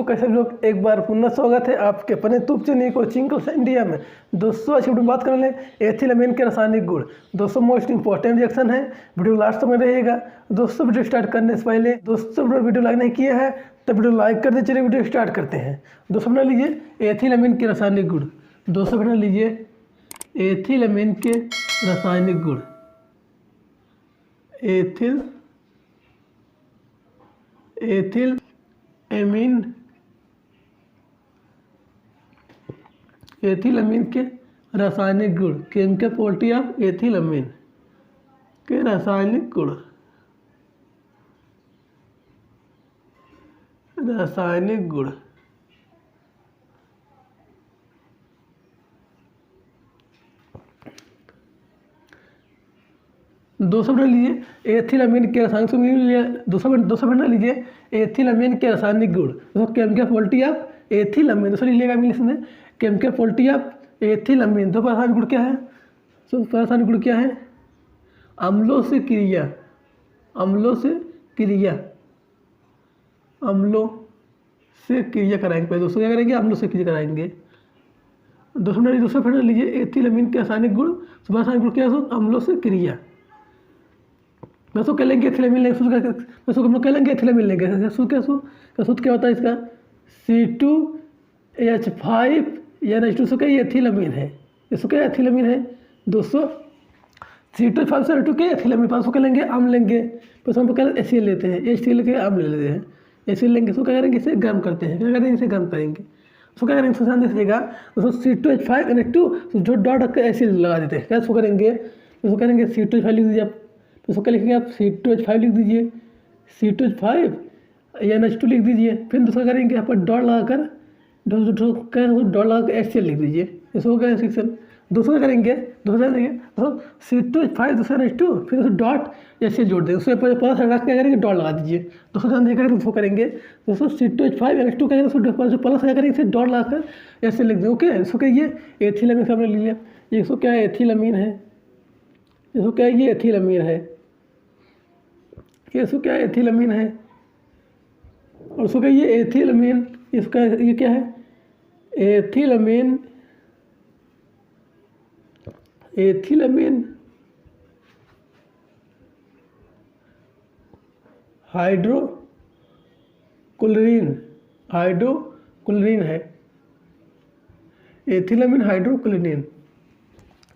दोस्तों कैसे लोग, एक बार पुनः स्वागत है आपके अपने YouTube channel coaching Claas India में। दोस्तों आज वीडियो में बात कर रहे हैं एथिलअमीन के रासायनिक गुण। दोस्तों मोस्ट इंपॉर्टेंट रिएक्शन है, वीडियो लास्ट तक में रहेगा। दोस्तों वीडियो स्टार्ट करने से पहले दोस्तों वीडियो लाइक नहीं किया है तो वीडियो लाइक कर दीजिए। चलिए वीडियो स्टार्ट करते हैं। दोस्तों बना लीजिए एथिलअमीन के रासायनिक गुण। दोस्तों बना लीजिए एथिलअमीन के रासायनिक गुण। एथिलअमीन के रासायनिक गुण, केमिकल प्रॉपर्टी ऑफ एथिलअमीन के रासायनिक गुण। दोस्तों बना लीजिए एथिलअमीन के रासायनिक दोस्तों बना लीजिए एथिलअमीन के रासायनिक गुण। दोस्तों केमिकल प्रॉपर्टी ऑफ एथिलअमीन, दोस्तों लिखिएगा इंग्लिश में केमिकल प्रॉपर्टी ऑफ एथिलअमीन। तो रासायनिक गुण क्या है? तो रासायनिक गुण क्या है? अम्लों से क्रिया कराएंगे। पहले दोस्तों क्या करेंगे? अम्लों से क्रिया कराएंगे। दोस्तों बना लीजिए एथिलअमीन के रासायनिक गुण। तो रासायनिक गुण क्या है? अम्लों से क्रिया। दोस्तों क्या लेंगे? एथिलअमीन लेंगे। दोस्तों हम लोग क्या लेंगे? एथिलअमीन लेंगे। सूत्र क्या होता है इसका? C2H5 या H2 का ये एथिलअमीन है। इसको क्या एथिलअमीन है दोस्तों? C2H5 से H2 के एथिलअमीन। पास क्या लेंगे? आम लेंगे। बस हम क्या HCl लेते हैं, HCl के आम ले लेते हैं। HCl लेंगे। इसको क्या करेंगे? इसे गर्म करते हैं। क्या करेंगे? इसे गर्म करेंगे। उसको क्या करेंगे? ध्यान दीजिएगा दोस्तों C2H5 H2 जो डॉट रख कर HCl लगा देते हैं। क्या इसको करेंगे? इसको करेंगे C2H5 लिख दीजिए आप। तो उसको क्या लिखेंगे आप? C2H5 लिख दीजिए। C2H5 या H2 लिख दीजिए। फिर दूसरा करेंगे यहाँ पर डॉट लगाकर HCl लिख दीजिए। इसको क्या सेक्शन दूसरा करेंगे? दूसरा देंगे तो C2H5 दूसरा H2 फिर उसको डॉट HCl जोड़ देंगे। उसके प्लस लगा क्या करेंगे? डॉट लगा दीजिए। दोस्तों ध्यान देखा उसको करेंगे दोस्तों C2H5 H2 करेंगे उसको प्लस क्या करेंगे? इसे डॉट लगाकर HCl लिख देंगे। ओके, इसको क्या ये एथिलअमीन हमने ले लिया। इसको क्या है? एथिलअमीन है। इसको क्या है? ये एथिलअमीन है। इसको क्या है? एथिलअमीन है। और उसको क्या ये एथिलअमीन, इसका ये क्या है? एथिलअमीन हाइड्रोक्लोरीन है। एथिलअमीन हाइड्रोक्लोरीन।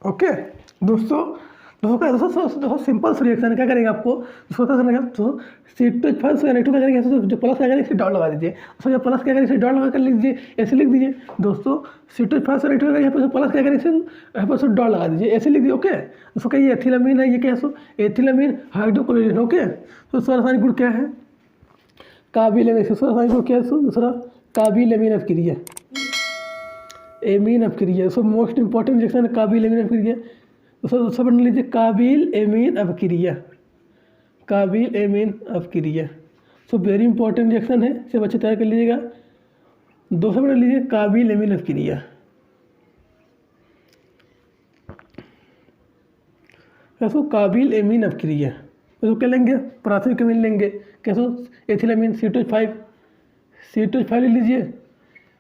ओके दोस्तों सिंपल सा रिएक्शन है। क्या करेंगे आपको? उसको क्या करेंगे? तो C2H5 से H2 क्या करेंगे? जो प्लस क्या करेंगे? इसे डॉट लगा दीजिए। उसको जो प्लस क्या करेंगे? इसे डॉट लगा कर लिख दीजिए, ऐसे लिख दीजिए। दोस्तों C2H5 से H2 यहाँ पर प्लस क्या करेंगे? इसे यहाँ पर डॉट लगा दीजिए, ऐसे लिख दीजिए। ओके, उसको क्या ये एथिलअमीन है। ये क्या है? एथिलअमीन हाइड्रोक्लोरीन। ओके, तो उसका रासायनिक गुण क्या है? काबिल अमीन। उसका रासायनिक गुण क्या है? दूसरा काबिल अमीन अपक्रिया। सो मोस्ट इंपॉर्टेंट रिएक्शन है काबिल अमीन अपक्रिया। उसको बना लीजिए काबिल अमीन अपक्रिया। सो वेरी इंपॉर्टेंट रिएक्शन है, इसे बच्चे तैयार कर लीजिएगा। दूसरा बना लीजिए काबिल अमीन अपक्रिया। कैसो? काबिल अमीन अपक्रिया। तो क्या लेंगे? प्राथमिक अमीन लेंगे। कैसो? एथिलअमीन C2H5 ले लीजिए।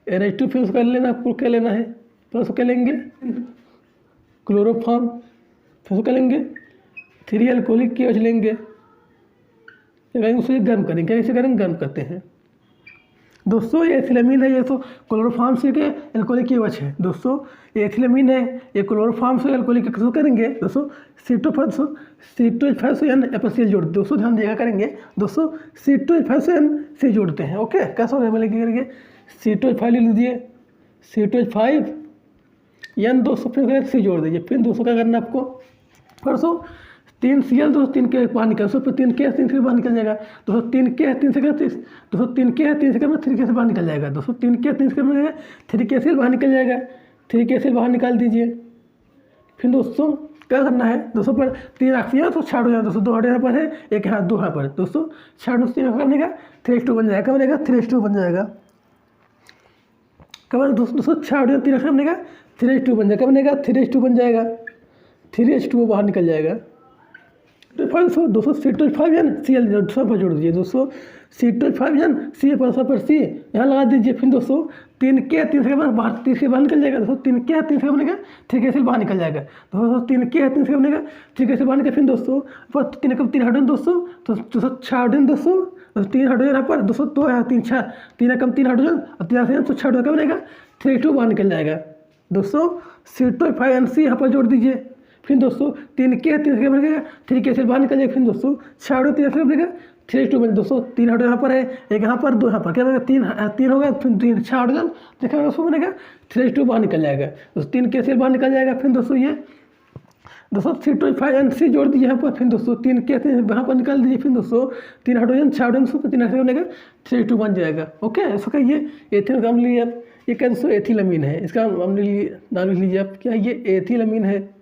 NH2 फिर उसका लेना, आपको क्या लेना है? तो उसको क्या लेंगे? क्लोरोफॉर्म। फिर उसको क्या लेंगे? 3 अल्कोहलिक KOH लेंगे। उसे गर्म करेंगे। क्या इसे करेंगे? गर्म करते हैं। दोस्तों ये एथिलअमीन है, ये तो क्लोरोफॉर्म से के अल्कोहलिक KOH है। दोस्तों ये एथिलअमीन है, ये क्लोरोफॉर्म से अल्कोहलिक KOH करेंगे। दोस्तों C2H5 से NaCl जोड़। दोस्तों ध्यान देखा करेंगे दोस्तों C2H5 से NC जोड़ते हैं। ओके, कैसे होगा? करेंगे C2H5 ले लीजिए। C2H5 N 200 फिर C जोड़ दीजिए। फिर दोस्तों क्या करना है आपको? दोस्तों 3Cl दोस्तों 3 के बाहर निकल, फिर 3 से बाहर निकल जाएगा। दोस्तों 3 के 3 से 3 से 3 के से बाहर निकल जाएगा। दोस्तों 3 के 3 से 3 के से बाहर निकल जाएगा। 3 के से बाहर निकाल दीजिए। फिर दोस्तों क्या करना है? दोस्तों पर 3 ऑक्सीजन तो छाड़ हो जाए। दोस्तों 2 यहाँ पर है, एक हाथ 2 यहाँ पर। दोस्तों छाड़ 3 करने का 3H2 बन जाएगा। क्या बनेगा? 3H2 बन जाएगा। क्या बनेगा? दोस्तों छाड़ 3 करने का 3H2 बन जाएगा। क्या बनेगा? 3H2 बन जाएगा। 3H2 बाहर निकल जाएगा। दोस्तों C25 एन Cl सब पर जोड़ दीजिए दोस्तों। C25 एन सी पर सी यहाँ लगा दीजिए। फिर दोस्तों 3K 3 से बाहर 30 के बाहर निकल जाएगा दोस्तों। 3K 3 से बनेगा 3K से बाहर निकल जाएगा दोस्तों। 3K 3 से बनेगा 3K से बाहर निकल। फिर दोस्तों पर 3 हाइड्रोजन दोस्तों, तो 6 हाइड्रोजन दोस्तों, 3 हाइड्रोजन यहाँ पर दोस्तों, 2 है 3 6 3 कम 3 हाइड्रोजन और 3 से 6 हाइड्रोजन का बनेगा 3H2 बाहर निकल जाएगा दोस्तों। C25NC यहाँ पर जोड़ दीजिए। फिर दोस्तों 3K 3 से बनेगा 3K से बाहर निकल जाएगा। फिर दोस्तों 6 हाइड्रोजन 3 से बनेगा 3H2 बने दोस्तों। 3 हाइड्रोजन यहाँ पर है, एक यहाँ पर 2 यहाँ पर, क्या बनेगा 3 होगा। फिर 6 हाइड्रोजन देखा उसको बनेगा 3H2 बाहर निकल जाएगा दोस्तों। 3K से बाहर निकल जाएगा। फिर दोस्तों ये दोस्तों C25NC जोड़ दीजिए यहाँ पर। फिर दोस्तों 3K से यहाँ पर निकाल दीजिए। फिर दोस्तों 3 हाइड्रोजन 6 हाइड्रोजन से 3 से बनेगा 3H2 बन जाएगा। ओके, इसका ये एथिल का नाम लीजिए आप, ये क्या दोस्तों एथिलमीन है। इसका नाम लिख लीजिए आप, क्या ये एथिलमीन है,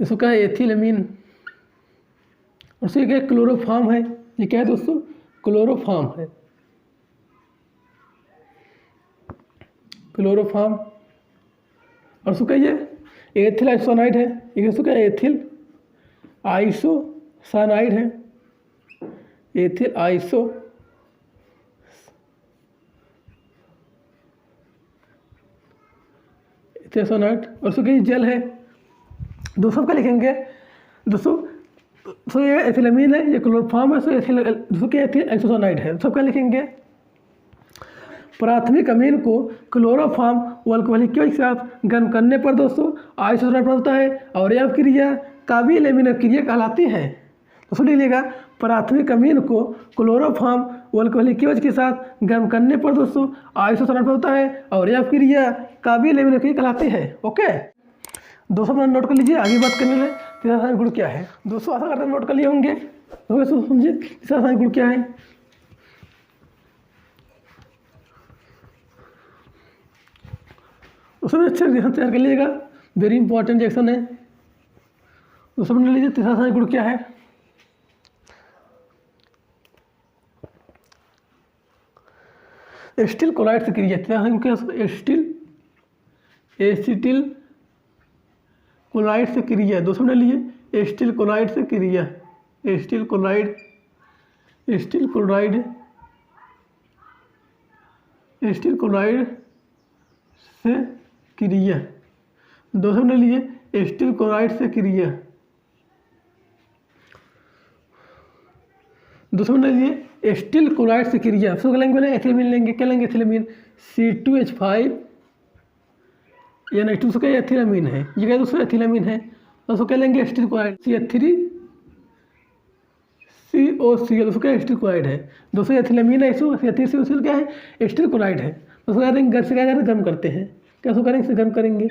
इसको क्या है एथिलमीन। और उससे क्या क्लोरोफॉर्म है, ये क्या है दोस्तों क्लोरोफॉर्म है, क्लोरोफॉर्म। और उसको क्या ये एथिल आइसोसाइनाइड है, ये उसको क्या एथिल आइसोसाइनाइड है, एथिल आइसोसाइनाइड। और उसको क्या जल है दोस्तों। का लिखेंगे दोस्तों, सो ये एथिलमीन है, ये क्लोरोफॉर्म है, सो एथिल दोस्तों क्या एथिल आइसोसाइनाइड है। सबका लिखेंगे प्राथमिक अमीन को क्लोरोफॉर्म व अल्कोहलिक के साथ गर्म करने पर दोस्तों आइसोसाइनाइड प्राप्त होता है और यह क्रिया काबिल अमीन क्रिया कहलाती है। तो सुन लीजिएगा, प्राथमिक अमीन को क्लोरोफॉर्म व अल्कोहलिक के साथ गर्म करने पर दोस्तों आइसोसाइनाइड प्राप्त होता है और यह क्रिया काबिल अमीन क्रिया कहलाती है। ओके दोस्तों, अपना नोट कर लीजिए। आगे बात करने में तीसरा रासायनिक गुण क्या है दोस्तों, आशा करते हैं नोट कर लिए होंगे। तो समझिए तीसरा रासायनिक गुण क्या है। उसमें अच्छे रिएक्शन तैयार कर लीजिएगा, वेरी इंपॉर्टेंट रिएक्शन है। तो समझ लीजिए तीसरा रासायनिक गुण क्या है। एसिटिल क्लोराइड से क्रिया, क्या है एसिटिल क्लोराइड से क्रिया। दोस्तों समझ लीजिए एसिटिल क्लोराइड से क्रिया, एसिटिल क्लोराइड से क्रिया। दोस्तों समझ लीजिए एसिटिल क्लोराइड से क्रिया। दोस्तों समझ लीजिए एसिटिल क्लोराइड से क्रिया। सबको लेंगे एथिलमीन लेंगे, क्या लेंगे एथिलमीन C2H5 या नहीं, उसका एथिलमीन है, ये क्या दोस्तों एथिलमीन है। तो उसको क्या लेंगे एसिटिल क्लोराइड C3COCl, उसका एसिटिल क्लोराइड है दोस्तों। एथिलमीन है, इसको C3COCl क्या है एसिटिल क्लोराइड है। उसको करेंगे घर से क्या करेंगे गर्म करते हैं, कैसे करेंगे गर्म करेंगे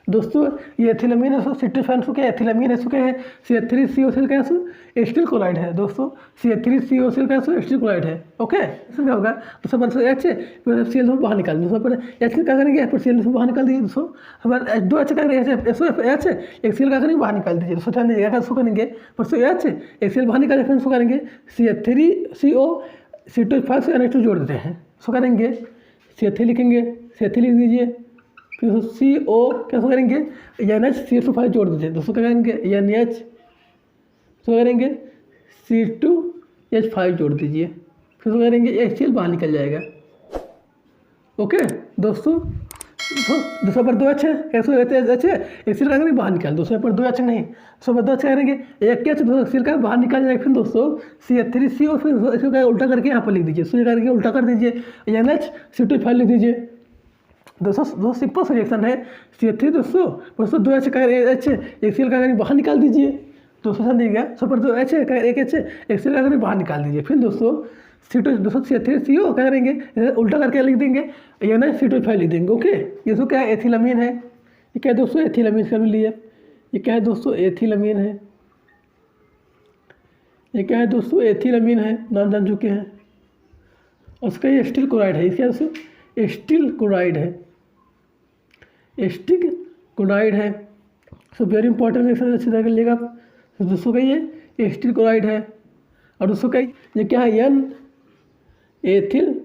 दोस्तों। ये एथिलमीन है, C2H5 क्या एथिलमीन है, इसको क्या है C3COCl क्या है एसिटिल क्लोराइड है दोस्तों। C3COCl क्या है एसिटिल क्लोराइड है। ओके, इसमें क्या होगा दोस्तों पर H फिर Cl बाहर निकाल दीजिए। पर H क्या करेंगे, पर Cl बाहर निकाल दीजिए दोस्तों। हमारे 2 H क्या करेंगे H एक Cl क्या करेंगे बाहर निकाल दीजिए दोस्तों। ध्यान दीजिएगा इसको करेंगे, पर H एक Cl बाहर निकाल फिर इसको करेंगे C3CO C2H5 से NH2 जोड़ देते हैं। इसको करेंगे C3 लिखेंगे, C3 लिख दीजिए। फिर CO कैसे करेंगे NH CH2 जोड़ दीजिए दोस्तों। क्या करेंगे NH, तो करेंगे C2H5 जोड़ दीजिए। फिर करेंगे HCl बाहर निकल जाएगा। ओके दोस्तों, दूसरे पर 2 H है, कैसे H है HCl का करेंगे बाहर निकाल। दूसरे पर 2 H नहीं, दूसरे पर 2 H करेंगे एक H दूसरा HCl का बाहर निकाल जाएगा। फिर दोस्तों C3CO फिर इसको क्या उल्टा करके यहाँ पर लिख दीजिए, सूर्य करके उल्टा कर दीजिए, NH C2H5 लिख दीजिए दोस्तों। सिंपल सा रिएक्शन है। C3 दोस्तों 2 H का H एक Cl का करेंगे बाहर निकाल दीजिए दोस्तों। समझ गया, सब पर 2 H है एक H एक Cl का करेंगे बाहर निकाल दीजिए। फिर दोस्तों C3CO क्या करेंगे उल्टा करके लिख देंगे, ये ना C2H5 लिख देंगे। ओके, ये तो क्या है एथिलमीन है, ये क्या है दोस्तों एथिलमीन कर लिए। ये क्या है दोस्तों एथिलमीन है, ये क्या है दोस्तों एथिलमीन है, नाम जान चुके हैं। और उसका ये एसिटिल क्लोराइड है, इसका दोस्तों एसिटिल क्लोराइड है, एसिटिक क्लोराइड है। सो वेरी इंपॉर्टेंट रिएक्शन अच्छी तरह कर लीजिएगा आप। तो दोस्तों का ये एसिटिल क्लोराइड है। और दोस्तों का ये क्या है N एथिल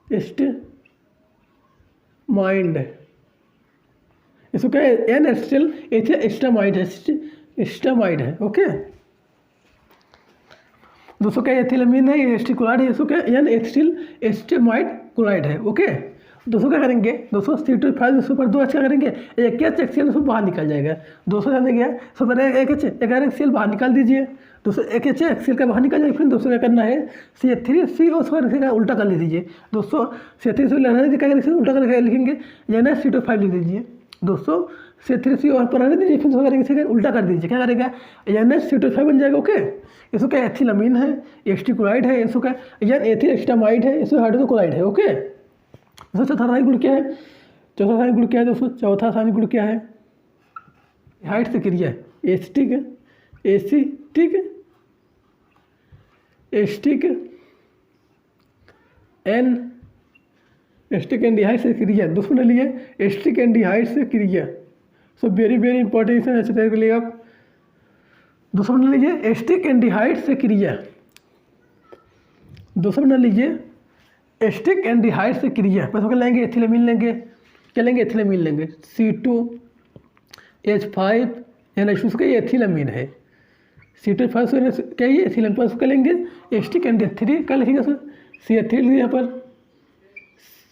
एसिटेमाइड, इसको क्या है, एन एसिटिल एस्टामाइड है, एस्टामाइड है। ओके दोस्तों क्या एथिलमीन है, ये एस्टिक क्लोराइड है, इसको क्या एन एसिटिल एस्टामाइड क्लोराइड है। ओके दोस्तों क्या करेंगे, दोस्तों C2H5 इसके ऊपर 2 H क्या करेंगे, एक एच एक सीएल बाहर निकल जाएगा। दोस्तों जाने गया सो पहले एक एच एक सीएल बाहर निकाल दीजिए। दोस्तों एक एच एक सीएल का बाहर निकाल जाएगा। फिर दोस्तों क्या करना है, C3CO का उल्टा कर लीजिए। दोस्तों C3CO लेना है, क्या करेंगे उल्टा कर लिखेंगे, यानी C2H5 लिख दीजिए। दोस्तों C3CO पर रहने दीजिए, फिर करेंगे उल्टा कर दीजिए, क्या करेगा, यानी C2H5 बन जाएगा। ओके इसको क्या एथिलमीन है, एस्टिक क्लोराइड है, इसको क्या यानी एथिल एस्टामाइड है, इसको हाइड्रोजन क्लोराइड है। ओके दोस्तों चौथा रासायनिक गुण क्या है, चौथा रासायनिक गुण क्या है दोस्तों, चौथा रासायनिक गुण क्या है, हाइट से क्रिया एस्टिक एसिटिक एस्टिक एन एस्टिक एंडिहाइड से क्रिया। दोस्तों ने लिए एस्टिक एंडिहाइड से क्रिया, सो वेरी वेरी इंपॉर्टेंट है, अच्छे तरीके के लिए आप दोस्तों ने लीजिए एस्टिक एंडिहाइड से क्रिया। दोस्तों ने लीजिए एस्टिक एंडिहाइड से क्रिया, पैसों क्या लेंगे, एथिलमीन लेंगे, क्या लेंगे, एथिलमीन लेंगे, C2H5 यानी उसका ये एथिलमीन है, C2H5 क्या ये एथिलमीन, पर उसका लेंगे एस्टिक एंडिहाइड 3 क्या लिखेंगे सर, CH3 यहाँ पर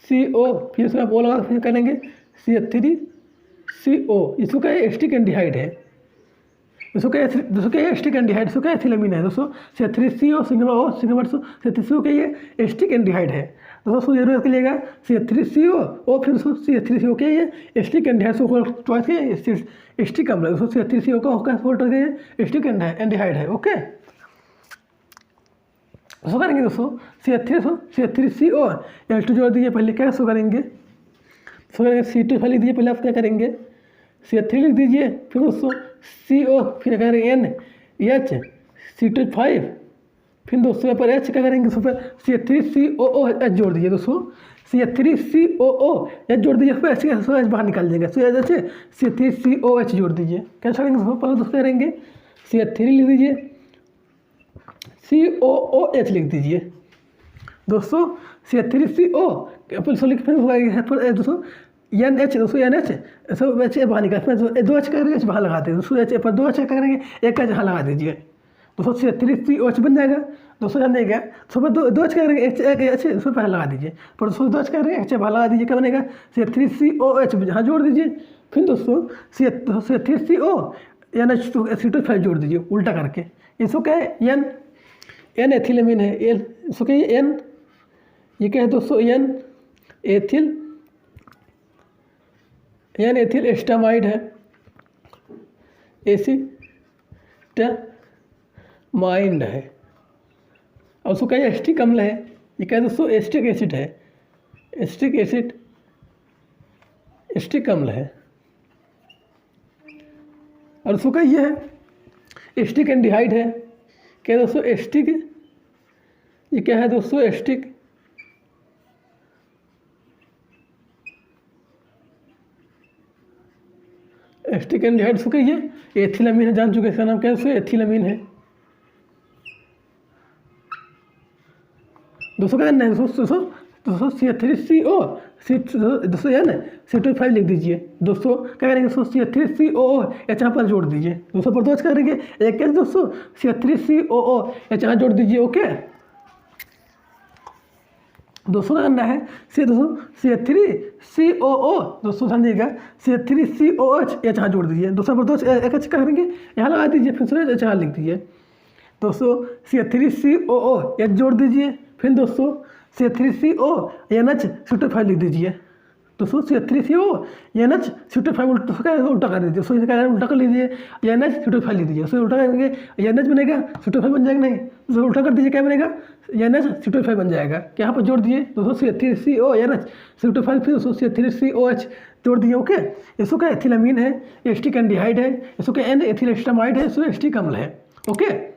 CO, फिर उसका आप ओ लगा फिर क्या लेंगे CH3CO, इसको क्या एस्टिक एंडिहाइड है, इसको क्या एस्टिक एंडिहाइड, इसको क्या एथिलमीन है। दोस्तों C3CO सिंगल C3CO क्या ये एस्टिक एंडिहाइड है। दोस्तों जरूरत के लिएगा C3CO फिर CH3CO क्या ये एस्टिक एंडिहाइड, चॉइस के एस्टिक अम्ल है। दोस्तों CH3CO का होगा एस्टिक एंडिहाइड है। ओके दोस्तों करेंगे दोस्तों CH3CO H2 जोड़ दीजिए, पहले क्या सो करेंगे, सो करेंगे C2 लिख दीजिए, पहले आप क्या करेंगे CH3 लिख दीजिए, फिर दोस्तों CO फिर क्या करेंगे NH C2H5, फिर दोस्तों यहाँ पर H क्या करेंगे, उस पर CH3COOH जोड़ दीजिए। दोस्तों CH3COOH जोड़ दीजिए, फिर H बाहर निकाल देंगे, सो ऐसे CH3COH जोड़ दीजिए। क्या छोड़ेंगे दोस्तों, पहले दोस्तों करेंगे CH3 लिख दीजिए, COOH लिख दीजिए। दोस्तों CH3CO फिर दोस्तों NH, दोस्तों NH सब H बाहर निकाल, फिर 2 H करेंगे, H बाहर लगाते हैं। दोस्तों H पर 2 H क्या करेंगे, एक H यहाँ लगा दीजिए। दोस्तों CH3COH बन जाएगा। दोस्तों जान देगा सुबह 2 H करेंगे, H उसमें पहले लगा दीजिए, पर दोस्तों 2 H करेंगे, H बाहर लगा दीजिए, क्या बनेगा CH3COH यहाँ जोड़ दीजिए। फिर दोस्तों CH3CO यानी C2H5 जोड़ दीजिए उल्टा करके। इसको क्या है N एथिलमीन है, इसको क्या है N, ये क्या है दोस्तों N एथिल एस्टामाइड है, एसिटामाइड है, और उसको क्या है एस्टिक अम्ल है, ये क्या है दोस्तों एस्टिक एसिड है, एस्टिक अम्ल है, और उसको क्या ये है एस्टिक एंडिहाइड है, क्या है दोस्तों एस्टिक, ये क्या है दोस्तों एस्टिक एंडिहाइड, इसको क्या ये एथिलमीन है, जान चुके इसका नाम क्या है, उसको एथिलमीन है। दोस्तों क्या करना है दोस्तों CH3CO दोस्तों है ना C2H5 लिख दीजिए। दोस्तों क्या करेंगे दोस्तों CH3COO यहाँ पर जोड़ दीजिए। दोस्तों पर 2 H करेंगे, एक कैसे दोस्तों CH3COO यहाँ जोड़ दीजिए। ओके दोस्तों क्या करना है दोस्तों CH3COO, दोस्तों ध्यान दीजिएगा CH3COH यहाँ जोड़ दीजिए। दोस्तों पर 2 H एक H करेंगे, यहाँ लगा दीजिए, फिर यहाँ लिख दीजिए। दोस्तों CH3COO H जोड़ दीजिए, फिर दोस्तों CH3CO NH C2H5 लिख दीजिए। दोस्तों CH3CO NH C2H5 उल्टा कर दीजिए, सो क्या उल्टा कर लीजिए, NH C2H5 लिख दीजिए। सो उल्टा करेंगे NH बनेगा C2H5 बन जाएगा, नहीं तो उल्टा कर दीजिए, क्या बनेगा NH C2H5 बन जाएगा। क्या यहाँ पर जोड़ दिए दोस्तों CH3CO NH C2H5, फिर दोस्तों CH3COH जोड़ दिए। ओके इसको क्या एथिलमीन है, एस्टिक एंडिहाइड है, इसको क्या N एथिल एस्टामाइड है, इसको एस्टिक अम्ल है। ओके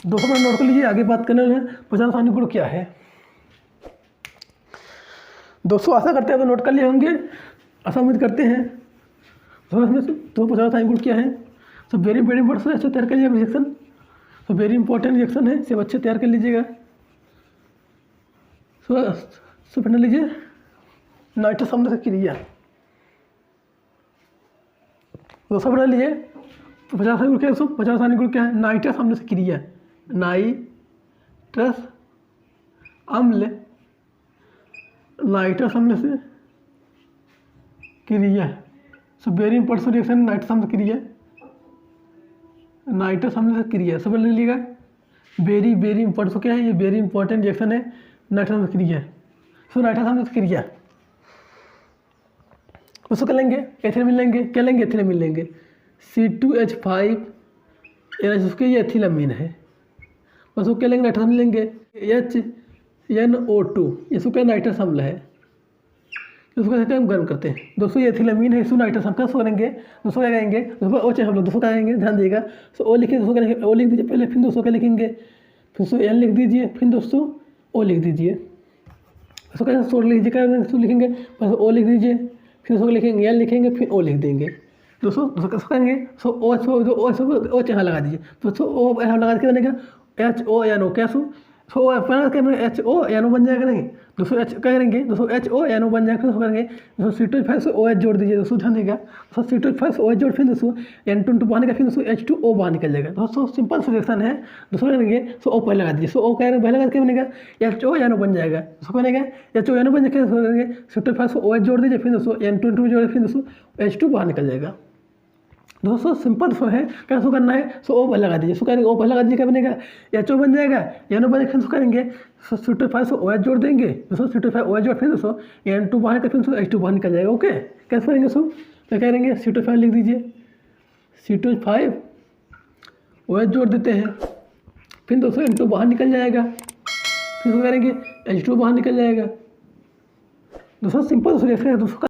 दोस्तों मैं नोट कर लीजिए, आगे बात करने वाले हैं 50 रासायनिक गुण क्या है। दोस्तों आशा करते हैं तो नोट कर लिए होंगे, ऐसा उम्मीद करते हैं। तो इसमें तो 50 रासायनिक गुण क्या है, सो वेरी वेरी इंपॉर्टेंट, अच्छे तैयार कर लीजिएगा reaction, so very important reaction है, सब अच्छे तैयार कर लीजिएगा। सो पढ़ लीजिए नाइट्रस अम्ल की क्रिया। दोस्तों बना लीजिए। तो 50 अनुकूल क्या है दोस्तों? 50 अनुकूल क्या है? नाइट्रस अम्ल से क्रिया, नाइट्रस अम्ल, नाइट्रस अम्ल से क्रिया। So very important reaction nitrous अम्ल क्रिया, नाइट्रस अम्ल से क्रिया। सब लिख लीजिएगा, वेरी वेरी इंपॉर्टेंट। क्या है ये? वेरी इंपॉर्टेंट रिएक्शन है नाइट्रस अम्ल क्रिया। सो नाइट्रस अम्ल से क्रिया उसको क्या लेंगे? एथिलमीन लेंगे। क्या लेंगे? एथिलमीन लेंगे। C2H5 उसके ये एथिलमीन है। उसको क्या लेंगे? नाइट्रस अम्ल लेंगे। HNO2 इसको क्या? नाइट्रस अम्ल है। उसको क्या हम गर्म करते हैं दोस्तों? ये एथिलमीन है, इसको नाइट्रस अम्ल क्या करेंगे दोस्तों? क्या करेंगे दोस्तों? ओ चाहे हम लोग दोस्तों क्या करेंगे? ध्यान दीजिएगा। सो ओ लिखिए दोस्तों, क्या लिखेंगे? ओ लिख दीजिए पहले, फिर दोस्तों क्या लिखेंगे? फिर दोस्तों N लिख दीजिए, फिर दोस्तों ओ लिख दीजिए। उसको कैसे सोड लीजिए? क्या लिखेंगे? बस ओ लिख दीजिए, फिर उसको लिखेंगे N लिखेंगे, फिर ओ लिख देंगे दोस्तों। कैसे करेंगे? सो ओ यहाँ लगा दीजिए। तो सो ओ यहाँ लगा के बनेगा HONO। क्या सो HONO बन जाएगा नहीं दोस्तों? क्या करेंगे दोस्तों? HONO बन जाएगा। फिर करेंगे दोस्तों C2H5 से OH जोड़ दीजिए दोस्तों, ध्यान देगा। दोस्तों C2H5 से OH जोड़, फिर दोस्तों N2 बाहर निकल, फिर दोस्तों H2O बाहर निकल जाएगा दोस्तों। सिंपल रिएक्शन है दोस्तों। करेंगे सो ओ पहले लगा दीजिए। सो ओ कह पहले लगा के बनेगा HONO बन जाएगा। दोस्तों बनेगा HONO बन जाएगा। करेंगे C2H5 से OH जोड़ दीजिए, फिर दोस्तों N2 जोड़े, फिर दोस्तों H2 बाहर निकल जाएगा दोस्तों। सिंपल सो है। कैसे करना है? सो ओ पहले लगा दीजिए। सो करेंगे ओ पहले लगा दीजिए, क्या बनेगा? HO बन जाएगा। NO बन जाएगा। फिर करेंगे C2H5 से OH जोड़ देंगे दोस्तों। C2H5 OH जोड़, फिर दोस्तों N2 बाहर निकल, फिर दोस्तों H2 बाहर निकल जाएगा। ओके, कैसे करेंगे सो? क्या करेंगे? C2H5 लिख दीजिए, C2H5 OH जोड़ देते हैं, फिर दोस्तों N2 बाहर निकल जाएगा, फिर करेंगे H2 बाहर निकल जाएगा दोस्तों। सिंपल रिएक्शन है दोस्तों।